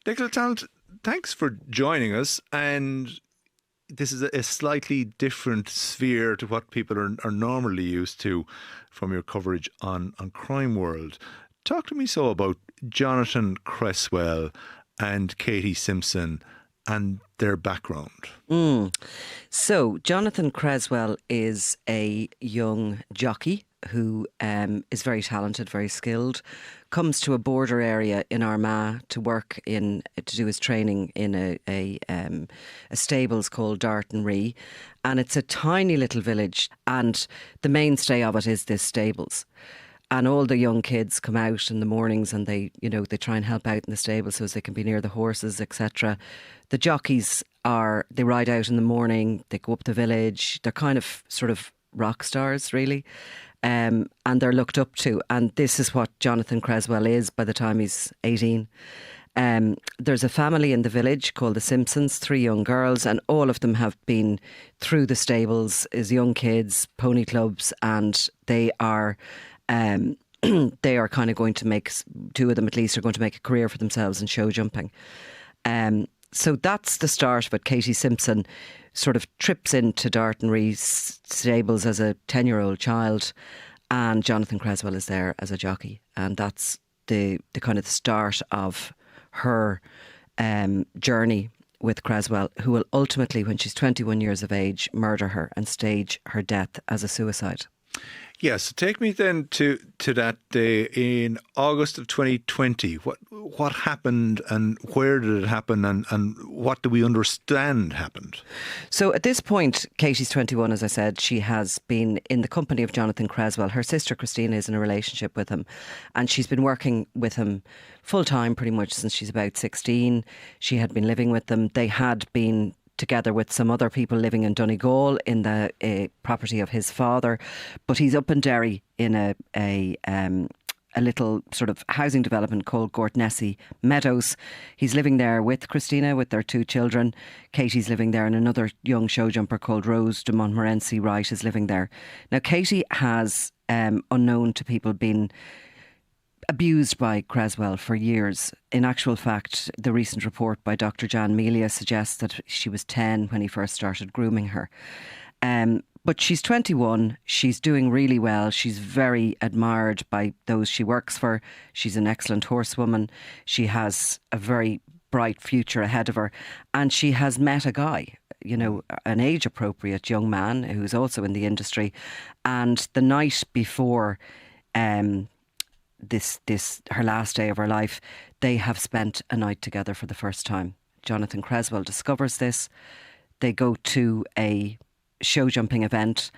Nicola Tallant, thanks for joining us. And this is a slightly different sphere to what people are normally used to from your coverage on Crime World. Talk to me about Jonathan Creswell and Katie Simpson and their background. So, Jonathan Creswell is a young jockey who is very talented, very skilled, comes to a border area in Armagh to work to do his training in a stables called Darton-Ree, and it's a tiny little village, and the mainstay of it is this stables. And all the young kids come out in the mornings and they try and help out in the stable so as they can be near the horses, etc. The jockeys they ride out in the morning, they go up the village, they're kind of sort of rock stars, really. And they're looked up to. And this is what Jonathan Creswell is by the time he's 18. There's a family in the village called the Simpsons, 3 young girls, and all of them have been through the stables as young kids, pony clubs, and they are kind of going to make, 2 of them at least are going to make a career for themselves in show jumping. So that's the start of it. Katie Simpson sort of trips into Darton-Ree stables as a 10-year-old child, and Jonathan Creswell is there as a jockey, and that's the kind of the start of her journey with Creswell, who will ultimately, when she's 21 years of age, murder her and stage her death as a suicide. Yes, so take me then to that day in August of 2020. What happened and where did it happen and what do we understand happened? So at this point, Katie's 21, as I said. She has been in the company of Jonathan Creswell. Her sister Christina is in a relationship with him, and she's been working with him full time pretty much since she's about 16. She had been living with them. They had been together with some other people living in Donegal in the property of his father, but he's up in Derry in a little sort of housing development called Gortnessy Meadows. He's living there with Christina, with their 2 children. Katie's living there, and another young show jumper called Rose de Montmorency Wright is living there. Now, Katie has, unknown to people, been abused by Creswell for years. In actual fact, the recent report by Dr. Jan Melia suggests that she was 10 when he first started grooming her. But she's 21, she's doing really well, she's very admired by those she works for, she's an excellent horsewoman, she has a very bright future ahead of her, and she has met a guy, an age-appropriate young man who's also in the industry, and the night before this her last day of her life, they have spent a night together for the first time. Jonathan Creswell discovers this. They go to a show jumping event,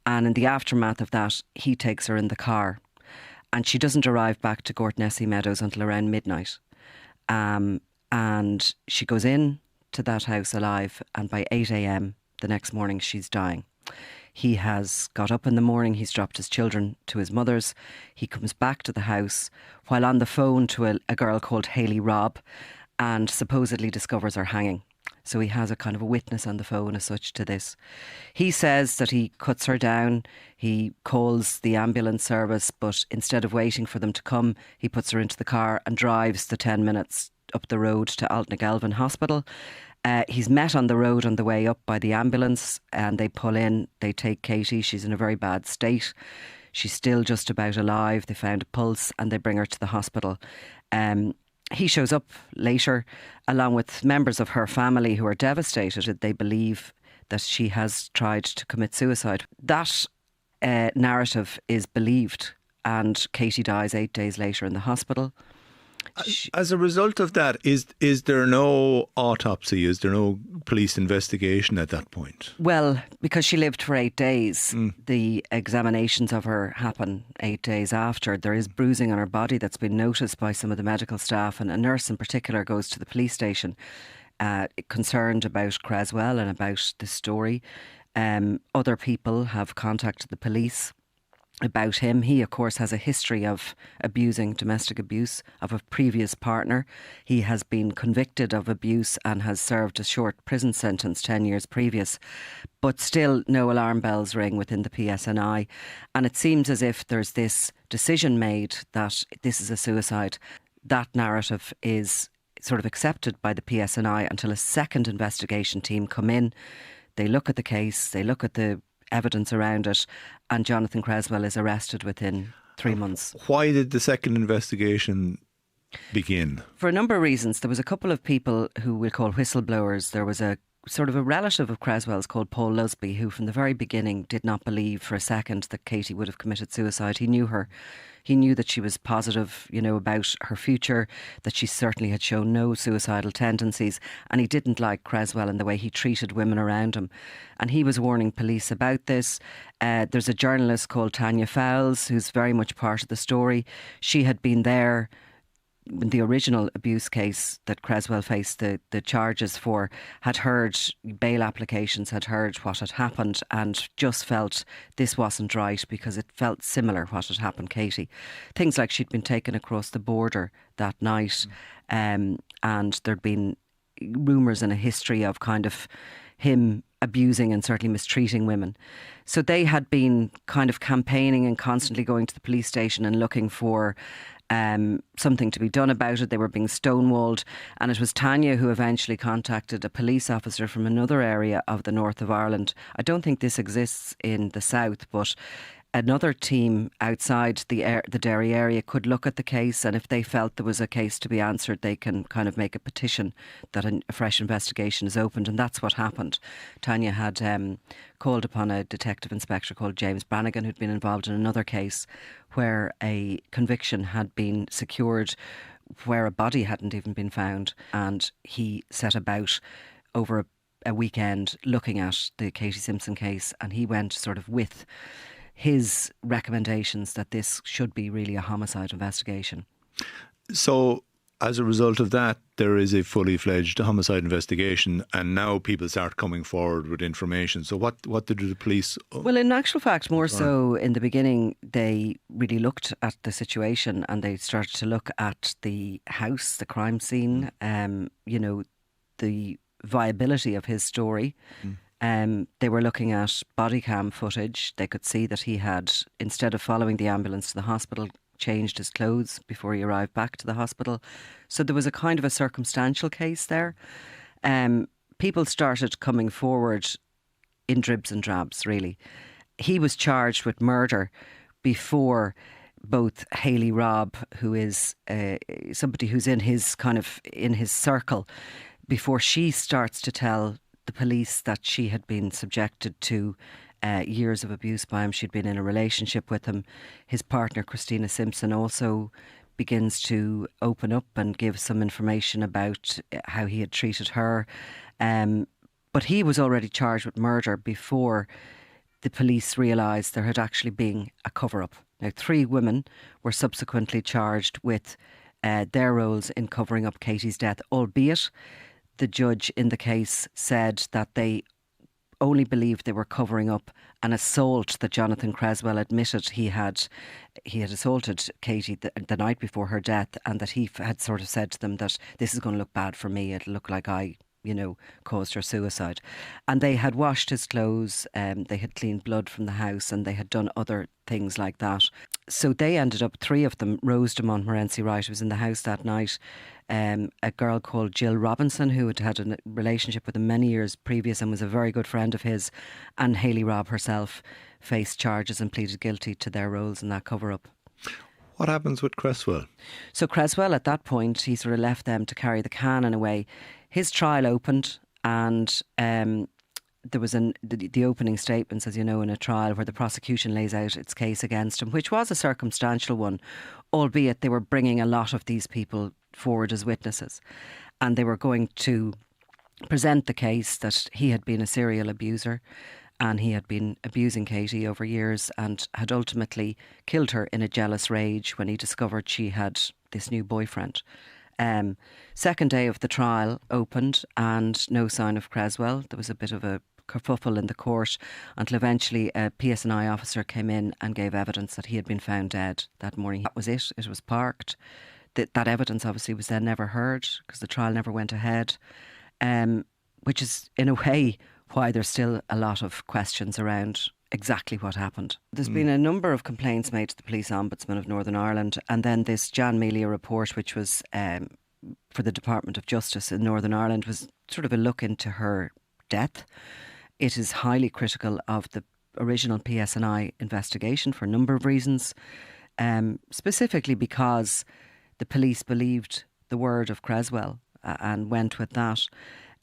and in the aftermath of that, he takes her in the car, and she doesn't arrive back to Gortnessy Meadows until around midnight. And she goes in to that house alive, and by 8 a.m. the next morning she's dying. He has got up in the morning, he's dropped his children to his mother's. He comes back to the house while on the phone to a girl called Hayley Robb, and supposedly discovers her hanging. So he has a kind of a witness on the phone as such to this. He says that he cuts her down, he calls the ambulance service, but instead of waiting for them to come, he puts her into the car and drives the 10 minutes up the road to Altnagelvin Hospital. He's met on the road on the way up by the ambulance, and they pull in, they take Katie. She's in a very bad state. She's still just about alive. They found a pulse and they bring her to the hospital. He shows up later along with members of her family who are devastated. They believe that she has tried to commit suicide. That narrative is believed, and Katie dies 8 days later in the hospital. As a result of that, is there no autopsy? Is there no police investigation at that point? Well, because she lived for 8 days, the examinations of her happen 8 days after. There is bruising on her body that's been noticed by some of the medical staff, and a nurse in particular goes to the police station concerned about Creswell and about the story. Other people have contacted the police about him. He, of course, has a history of abusing, domestic abuse of a previous partner. He has been convicted of abuse and has served a short prison sentence 10 years previous. But still, no alarm bells ring within the PSNI. And it seems as if there's this decision made that this is a suicide. That narrative is sort of accepted by the PSNI until a second investigation team come in. They look at the case, they look at the evidence around it, and Jonathan Creswell is arrested within 3 months. Why did the second investigation begin? For a number of reasons. There was a couple of people who we call whistleblowers. There was a sort of a relative of Creswell's called Paul Lusby, who from the very beginning did not believe for a second that Katie would have committed suicide. He knew her. He knew that she was positive, about her future, that she certainly had shown no suicidal tendencies, and he didn't like Creswell and the way he treated women around him. And he was warning police about this. There's a journalist called Tanya Fowles, who's very much part of the story. She had been there in the original abuse case that Creswell faced the charges for, had heard bail applications, had heard what had happened, and just felt this wasn't right because it felt similar what had happened Katie. Things like she'd been taken across the border that night, and there'd been rumours and a history of kind of him abusing and certainly mistreating women. So they had been kind of campaigning and constantly going to the police station and looking for something to be done about it. They were being stonewalled, and it was Tanya who eventually contacted a police officer from another area of the north of Ireland. I don't think this exists in the south, but another team outside the Derry area could look at the case, and if they felt there was a case to be answered, they can kind of make a petition that a fresh investigation is opened, and that's what happened. Tanya had called upon a detective inspector called James Brannigan, who'd been involved in another case where a conviction had been secured where a body hadn't even been found, and he set about over a weekend looking at the Katie Simpson case, and he went sort of with his recommendations that this should be really a homicide investigation. So as a result of that, there is a fully fledged homicide investigation, and now people start coming forward with information. So what did the police... Well, in actual fact, more so in the beginning, they really looked at the situation and they started to look at the house, the crime scene, the viability of his story. They were looking at body cam footage. They could see that he had, instead of following the ambulance to the hospital, changed his clothes before he arrived back to the hospital. So there was a kind of a circumstantial case there. People started coming forward in dribs and drabs, really. He was charged with murder before both Hayley Robb, who is somebody who's in his circle, before she starts to tell the police that she had been subjected to years of abuse by him. She'd been in a relationship with him. His partner, Katie Simpson, also begins to open up and give some information about how he had treated her. But he was already charged with murder before the police realised there had actually been a cover-up. Now, 3 women were subsequently charged with their roles in covering up Katie's death, albeit the judge in the case said that they only believed they were covering up an assault that Jonathan Creswell admitted he had assaulted Katie the night before her death, and that he had sort of said to them that this is going to look bad for me, it'll look like I caused her suicide. And they had washed his clothes, they had cleaned blood from the house, and they had done other things like that. So they ended up, 3 of them, Rose de Montmorency Wright, who was in the house that night, a girl called Jill Robinson, who had had a relationship with him many years previous and was a very good friend of his, and Hayley Robb herself faced charges and pleaded guilty to their roles in that cover-up. What happens with Creswell? So Creswell, at that point, he sort of left them to carry the can in a way. His trial opened, and there was the opening statement, as you know, in a trial where the prosecution lays out its case against him, which was a circumstantial one, albeit they were bringing a lot of these people forward as witnesses, and they were going to present the case that he had been a serial abuser and he had been abusing Katie over years and had ultimately killed her in a jealous rage when he discovered she had this new boyfriend. Second day of the trial opened and no sign of Creswell. There was a bit of a kerfuffle in the court until eventually a PSNI officer came in and gave evidence that he had been found dead that morning. That was it. It was parked. That evidence obviously was then never heard because the trial never went ahead, which is in a way why there's still a lot of questions around exactly what happened. There's been a number of complaints made to the Police Ombudsman of Northern Ireland, and then this Jan Melia report, which was for the Department of Justice in Northern Ireland was sort of a look into her death. It is highly critical of the original PSNI investigation for a number of reasons, specifically because the police believed the word of Creswell and went with that.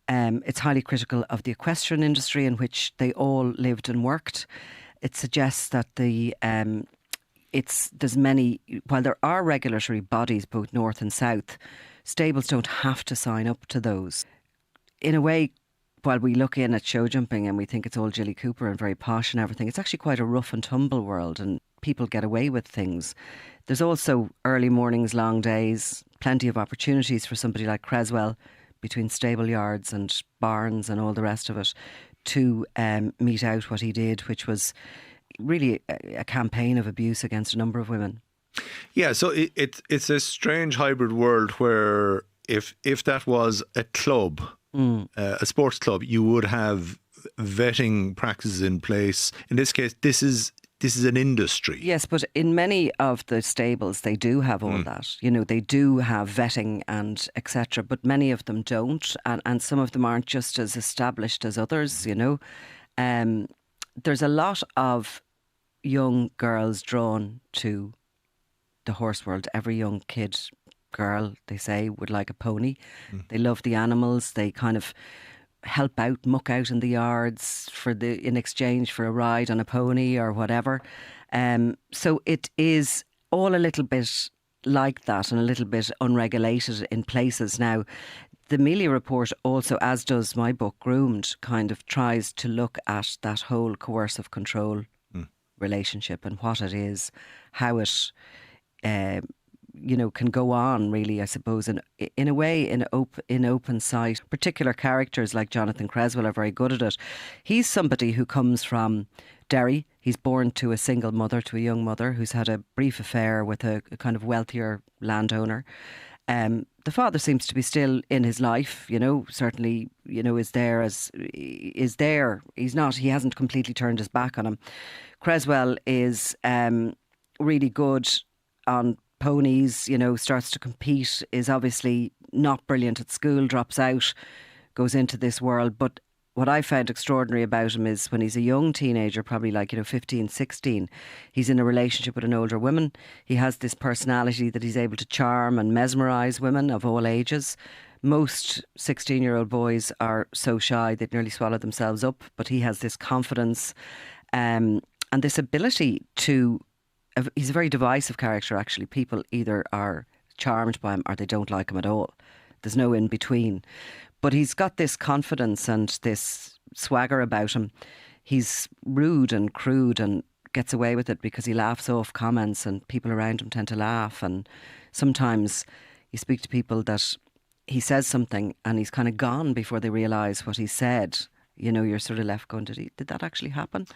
It's highly critical of the equestrian industry in which they all lived and worked. It suggests that there's many, while there are regulatory bodies both north and south, stables don't have to sign up to those. In a way, while we look in at show jumping and we think it's all Jilly Cooper and very posh and everything, it's actually quite a rough and tumble world, and people get away with things. There's also early mornings, long days, plenty of opportunities for somebody like Creswell between stable yards and barns and all the rest of it to mete out what he did, which was really a campaign of abuse against a number of women. Yeah, so it's a strange hybrid world where if that was a club, a sports club, you would have vetting practices in place. In this case, this is an industry. Yes, but in many of the stables, they do have all that. You know, they do have vetting and etc. But many of them don't, and some of them aren't just as established as others. You know, there's a lot of young girls drawn to the horse world. Every young kid, girl, they say, would like a pony. They love the animals. They kind of help out, muck out in the yards in exchange for a ride on a pony or whatever. So it is all a little bit like that and a little bit unregulated in places. Now, the Mealy report also, as does my book Groomed, kind of tries to look at that whole coercive control relationship and what it is, how it can go on, really, I suppose, in a way, in open sight. Particular characters like Jonathan Creswell are very good at it. He's somebody who comes from Derry. He's born to a single mother, to a young mother who's had a brief affair with a kind of wealthier landowner. The father seems to be still in his life, certainly, is there. He hasn't completely turned his back on him. Creswell is really good on ponies, starts to compete, is obviously not brilliant at school, drops out, goes into this world. But what I found extraordinary about him is when he's a young teenager, probably like, 15, 16, he's in a relationship with an older woman. He has this personality that he's able to charm and mesmerise women of all ages. Most 16-year-old boys are so shy they'd nearly swallow themselves up, but he has this confidence and this ability to... He's a very divisive character, actually. People either are charmed by him or they don't like him at all. There's no in between. But he's got this confidence and this swagger about him. He's rude and crude and gets away with it because he laughs off comments and people around him tend to laugh. And sometimes you speak to people that he says something and he's kind of gone before they realise what he said. You're sort of left going, did that actually happen?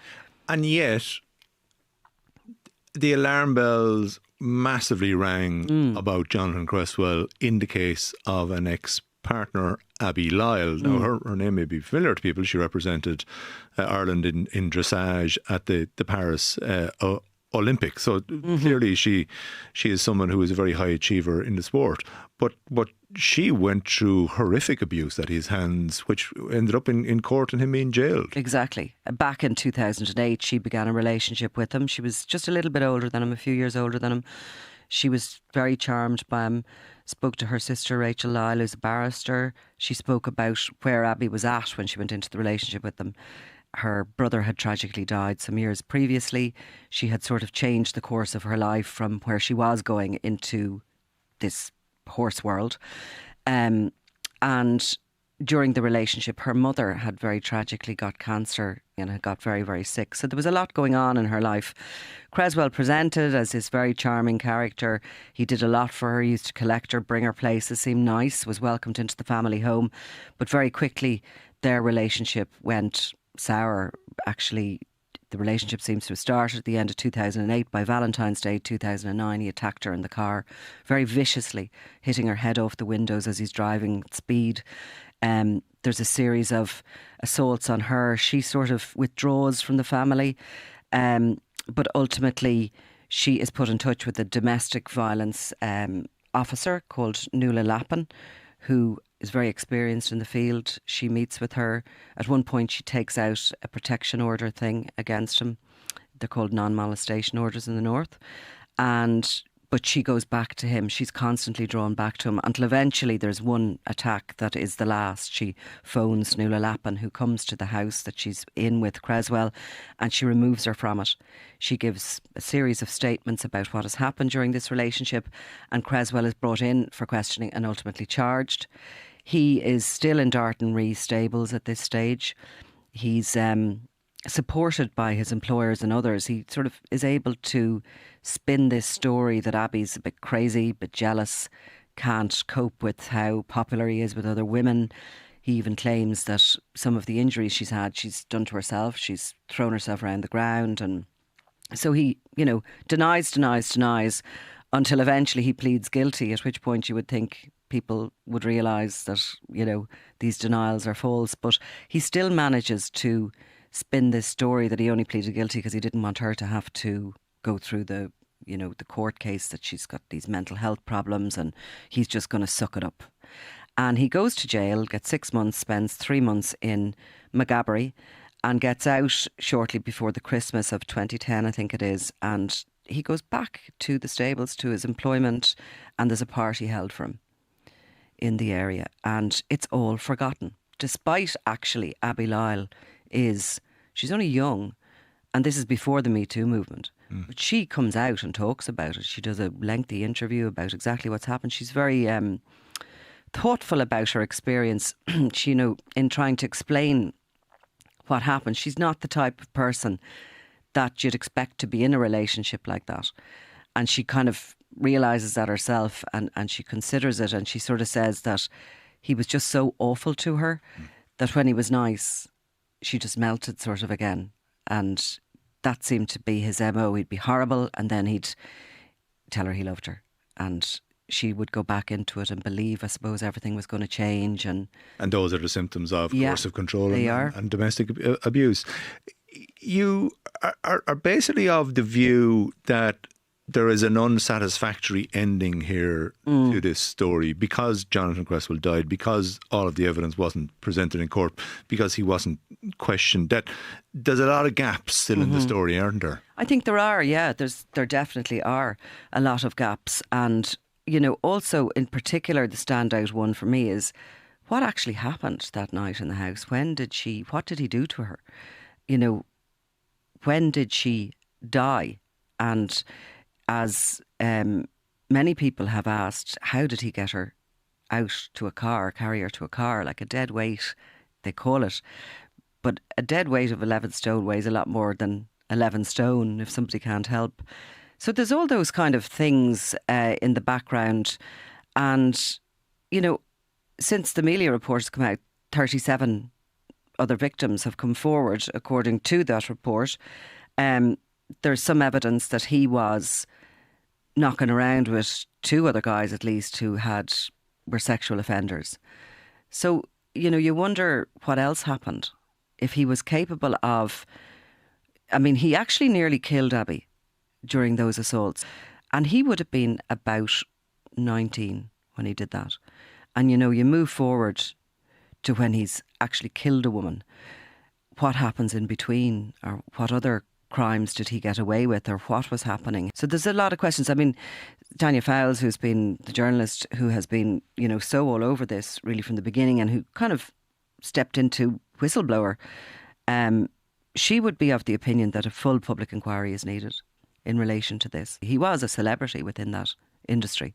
And yet, the alarm bells massively rang about Jonathan Creswell in the case of an ex-partner, Abby Lyle. Now, her name may be familiar to people. She represented Ireland in dressage at the Paris Olympics. So clearly she is someone who is a very high achiever in the sport. But she went through horrific abuse at his hands, which ended up in court and him being jailed. Exactly. Back in 2008, she began a relationship with him. She was just a little bit older than him, a few years older than him. She was very charmed by him, spoke to her sister Rachel Lyle, who's a barrister. She spoke about where Abby was at when she went into the relationship with them. Her brother had tragically died some years previously. She had sort of changed the course of her life from where she was going into this horse world. And during the relationship, her mother had very tragically got cancer and had got very, very sick. So there was a lot going on in her life. Creswell presented as this very charming character. He did a lot for her. He used to collect her, bring her places, seemed nice, was welcomed into the family home. But very quickly, their relationship went sour. Actually, the relationship seems to have started at the end of 2008. By Valentine's Day 2009, he attacked her in the car, very viciously, hitting her head off the windows as he's driving at speed. There's a series of assaults on her. She sort of withdraws from the family. But ultimately, she is put in touch with the domestic violence officer called Nicola Tallant, who is very experienced in the field. She meets with her. At one point, she takes out a protection order thing against him. They're called non-molestation orders in the north. But she goes back to him. She's constantly drawn back to him until eventually there's one attack that is the last. She phones Nicola Tallant, who comes to the house that she's in with Creswell, and she removes her from it. She gives a series of statements about what has happened during this relationship, and Creswell is brought in for questioning and ultimately charged. He is still in Darton Ree stables at this stage. He's supported by his employers and others. He sort of is able to spin this story that Abby's a bit crazy, a bit jealous, can't cope with how popular he is with other women. He even claims that some of the injuries she's done to herself. She's thrown herself around the ground. And so he, denies until eventually he pleads guilty, at which point you would think people would realise that, these denials are false. But he still manages to spin this story that he only pleaded guilty because he didn't want her to have to go through the court case, that she's got these mental health problems and he's just going to suck it up. And he goes to jail, gets 6 months, spends 3 months in Maghaberry and gets out shortly before the Christmas of 2010, I think it is. And he goes back to the stables, to his employment, and there's a party held for him in the area. And it's all forgotten, despite actually Abby Lyle she's only young, and this is before the Me Too movement. But she comes out and talks about it. She does a lengthy interview about exactly what's happened. She's very thoughtful about her experience. She, in trying to explain what happened. She's not the type of person that you'd expect to be in a relationship like that. And she kind of realises that herself, and she considers it, and she sort of says that he was just so awful to her that when he was nice, she just melted sort of again. And that seemed to be his MO. He'd be horrible and then he'd tell her he loved her. And she would go back into it and believe, I suppose, everything was going to change. And those are the symptoms of coercive control and domestic abuse. You are basically of the view that there is an unsatisfactory ending here to this story because Jonathan Creswell died, because all of the evidence wasn't presented in court, because he wasn't questioned. That there's a lot of gaps still in the story, aren't there? I think there are, yeah. There definitely are a lot of gaps. And, also in particular, the standout one for me is what actually happened that night in the house. What did he do to her? When did she die? And as many people have asked, how did he get her out to a car, carry her to a car, like a dead weight, they call it. But a dead weight of 11 stone weighs a lot more than 11 stone if somebody can't help. So there's all those kind of things in the background. And, since the Melia report has come out, 37 other victims have come forward, according to that report. There's some evidence that he was knocking around with 2 other guys at least who were sexual offenders. So, you wonder what else happened. If he was capable of... he actually nearly killed Abby during those assaults. And he would have been about 19 when he did that. And, you move forward to when he's actually killed a woman. What happens in between, or what other crimes did he get away with, or what was happening? So there's a lot of questions. Tanya Fowles, who's been the journalist who has been, so all over this really from the beginning, and who kind of stepped into whistleblower, she would be of the opinion that a full public inquiry is needed in relation to this. He was a celebrity within that industry,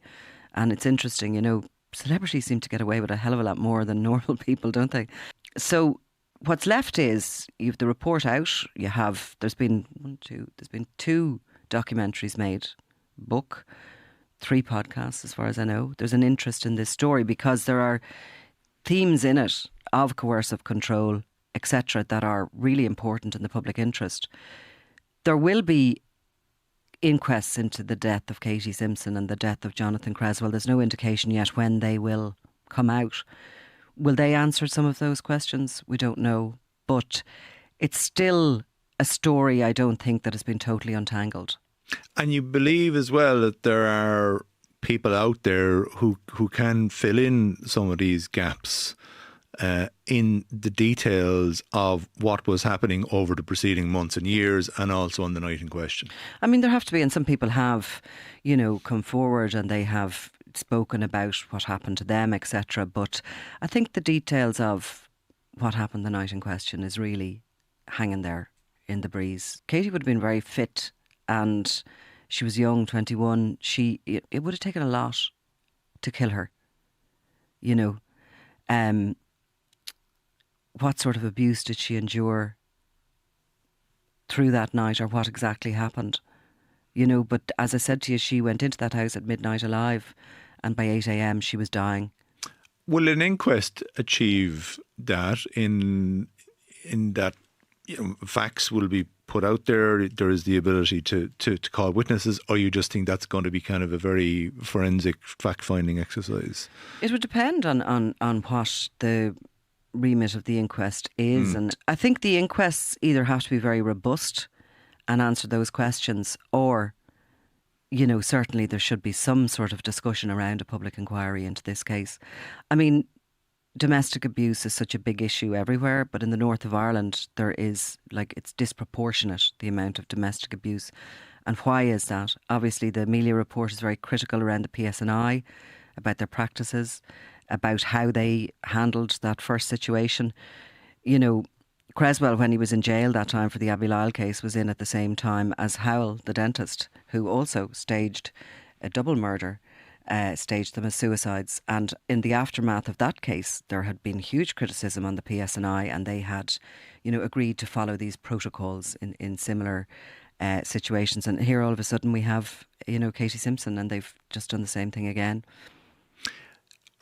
and it's interesting, celebrities seem to get away with a hell of a lot more than normal people, don't they? So what's left is you've the report out. There's been 2 documentaries made, book, 3 podcasts as far as I know. There's an interest in this story because there are themes in it of coercive control, etc., that are really important in the public interest. There will be inquests into the death of Katie Simpson and the death of Jonathan Creswell. There's no indication yet when they will come out. Will they answer some of those questions? We don't know. But it's still a story, I don't think, that has been totally untangled. And you believe as well that there are people out there who can fill in some of these gaps in the details of what was happening over the preceding months and years, and also on the night in question. I mean, there have to be, and some people have, come forward and they have spoken about what happened to them, etc. But I think the details of what happened the night in question is really hanging there in the breeze. Katie would have been very fit, and she was young, 21. It would have taken a lot to kill her. What sort of abuse did she endure through that night, or what exactly happened? But as I said to you, she went into that house at midnight alive, and by 8 a.m. she was dying. Will an inquest achieve that in that facts will be put out there? There is the ability to call witnesses, or you just think that's going to be kind of a very forensic fact-finding exercise? It would depend on what the remit of the inquest is. And I think the inquests either have to be very robust and answer those questions, or certainly there should be some sort of discussion around a public inquiry into this case. I mean, domestic abuse is such a big issue everywhere, but in the north of Ireland there is, it's disproportionate, the amount of domestic abuse. And why is that? Obviously the Amelia report is very critical around the PSNI, about their practices, about how they handled that first situation. Creswell, when he was in jail that time for the Abbey Lyle case, was in at the same time as Howell, the dentist, who also staged a double murder, staged them as suicides. And in the aftermath of that case, there had been huge criticism on the PSNI, and they had, agreed to follow these protocols in similar situations. And here all of a sudden we have, Katie Simpson, and they've just done the same thing again.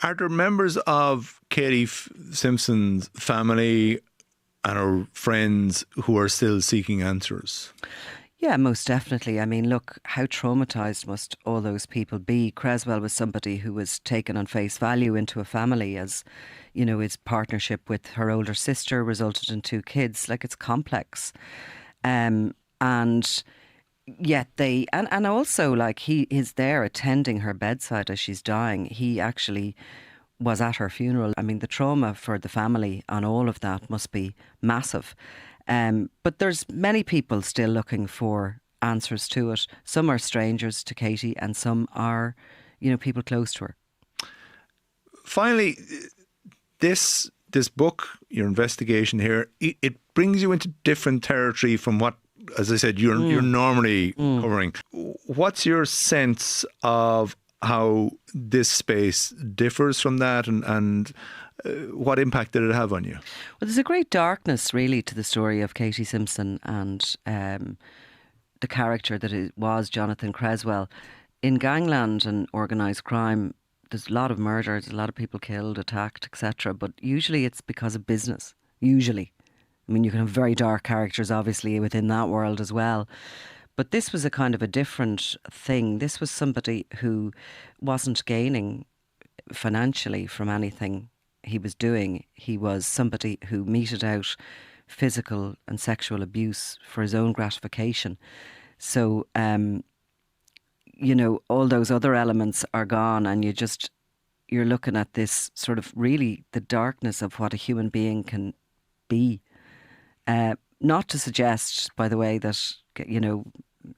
Are there members of Katie Simpson's family and her friends who are still seeking answers? Yeah, most definitely. I mean, look, how traumatised must all those people be? Creswell was somebody who was taken on face value into a family, as, his partnership with her older sister resulted in 2 kids. It's complex. And yet and also, he is there attending her bedside as she's dying. He actually was at her funeral. I mean, the trauma for the family on all of that must be massive. But there's many people still looking for answers to it. Some are strangers to Katie, and some are, people close to her. Finally, this book, your investigation here, it brings you into different territory from what, as I said, you're normally covering. What's your sense of how this space differs from that, and what impact did it have on you? Well, there's a great darkness really to the story of Katie Simpson and the character that it was Jonathan Creswell. In gangland and organised crime, there's a lot of murders, a lot of people killed, attacked, etc. But usually it's because of business. Usually. I mean, you can have very dark characters, obviously, within that world as well. But this was a kind of a different thing. This was somebody who wasn't gaining financially from anything he was doing. He was somebody who meted out physical and sexual abuse for his own gratification. So, all those other elements are gone, and you're looking at this sort of really the darkness of what a human being can be. Not to suggest, by the way, that,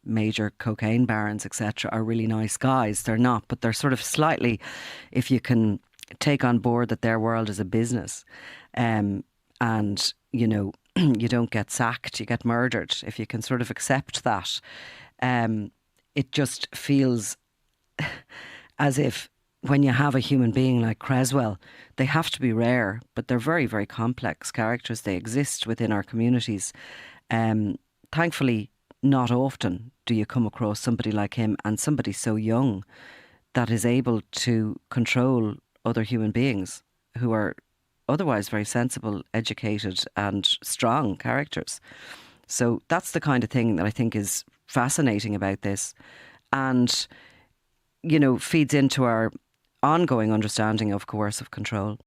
major cocaine barons, etc., are really nice guys. They're not, but they're sort of slightly, if you can take on board that their world is a business, and, you don't get sacked, you get murdered. If you can sort of accept that, it just feels as if when you have a human being like Creswell, they have to be rare, but they're very, very complex characters. They exist within our communities. Thankfully, not often do you come across somebody like him, and somebody so young that is able to control other human beings who are otherwise very sensible, educated and strong characters. So that's the kind of thing that I think is fascinating about this, and, feeds into our ongoing understanding of coercive control.